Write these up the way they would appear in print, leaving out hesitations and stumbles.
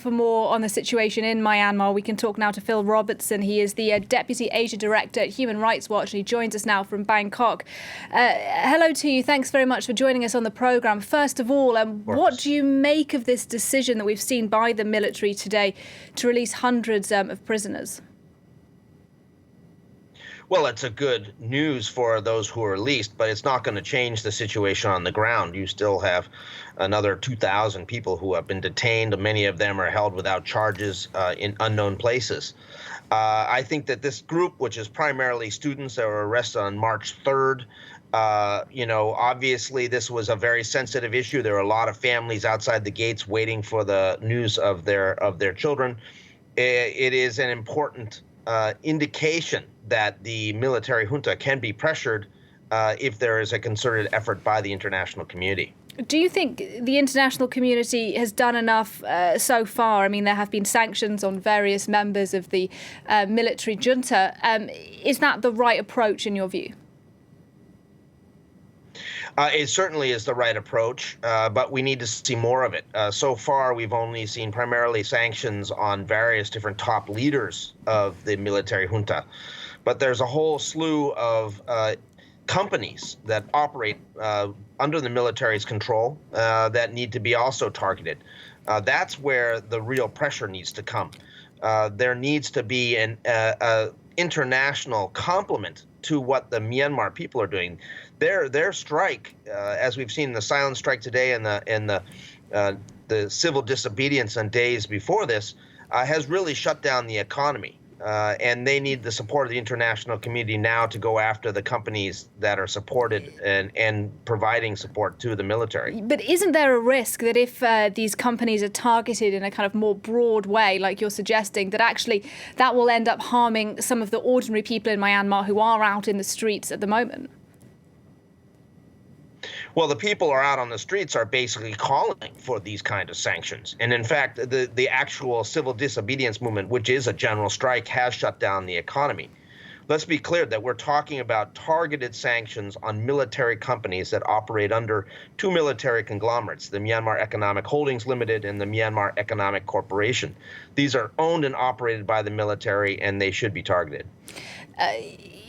for more on the situation in Myanmar, we can talk now to Phil Robertson. He is the Deputy Asia Director at Human Rights Watch, and he joins us now from Bangkok. Hello to you. Thanks very much for joining us on the programme. First of all, what do you make of this decision that we've seen by the military today to release hundreds of prisoners? Well, it's a good news for those who are released, but it's not going to change the situation on the ground. You still have another 2,000 people who have been detained. Many of them are held without charges in unknown places. I think that this group, which is primarily students that were arrested on March 3rd, obviously this was a very sensitive issue. There are a lot of families outside the gates waiting for the news of their children. It is an important indication that the military junta can be pressured if there is a concerted effort by the international community. Do you think the international community has done enough so far? I mean, there have been sanctions on various members of the military junta. Is that the right approach in your view? It certainly is the right approach, but we need to see more of it. So far, we've only seen primarily sanctions on various different top leaders of the military junta. But there's a whole slew of companies that operate under the military's control that need to be also targeted. That's where the real pressure needs to come. There needs to be an international complement to what the Myanmar people are doing. Their strike, as we've seen the silent strike today and the civil disobedience on days before this, has really shut down the economy. And they need the support of the international community now to go after the companies that are supported and providing support to the military. But isn't there a risk that if these companies are targeted in a kind of more broad way, like you're suggesting, that actually that will end up harming some of the ordinary people in Myanmar who are out in the streets at the moment? Well, the people who are out on the streets are basically calling for these kind of sanctions. And in fact, the actual civil disobedience movement, which is a general strike, has shut down the economy. Let's be clear that we're talking about targeted sanctions on military companies that operate under two military conglomerates, the Myanmar Economic Holdings Limited and the Myanmar Economic Corporation. These are owned and operated by the military, and they should be targeted.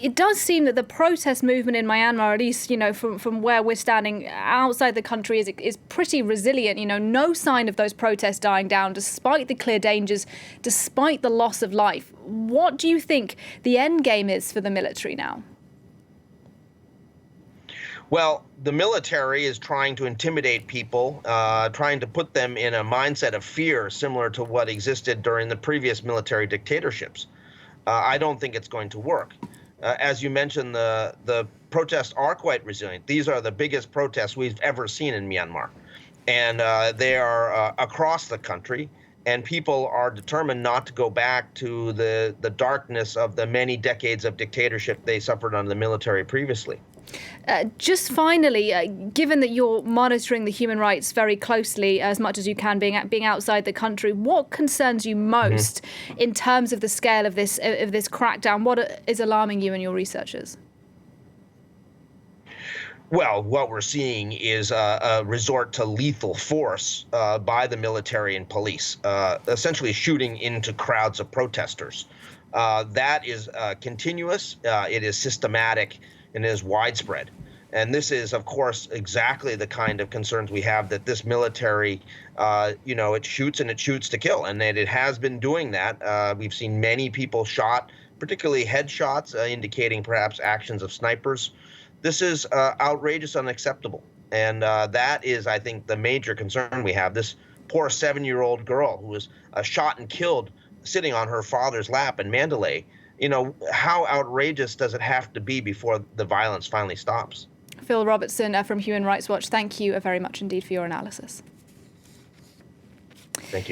It does seem that the protest movement in Myanmar, at least, from where we're standing outside the country, is pretty resilient. No sign of those protests dying down, despite the clear dangers, despite the loss of life. What do you think the end game is for the military now? Well, the military is trying to intimidate people, trying to put them in a mindset of fear, similar to what existed during the previous military dictatorships. I don't think it's going to work. As you mentioned, the protests are quite resilient. These are the biggest protests we've ever seen in Myanmar. And they are across the country. And people are determined not to go back to the darkness of the many decades of dictatorship they suffered under the military previously. Just finally, given that you're monitoring the human rights very closely, as much as you can, being outside the country, what concerns you most in terms of the scale of this crackdown? What is alarming you and your researchers? Well, what we're seeing is a resort to lethal force by the military and police, essentially shooting into crowds of protesters. That is continuous, it is systematic, and is widespread. And this is, of course, exactly the kind of concerns we have, that this military, it shoots and it shoots to kill, and that it has been doing that. We've seen many people shot, particularly headshots, indicating perhaps actions of snipers. This is outrageous, unacceptable. And that is, I think, the major concern we have. This poor 7-year-old girl who was shot and killed sitting on her father's lap in Mandalay. How outrageous does it have to be before the violence finally stops? Phil Robertson from Human Rights Watch, thank you very much indeed for your analysis. Thank you.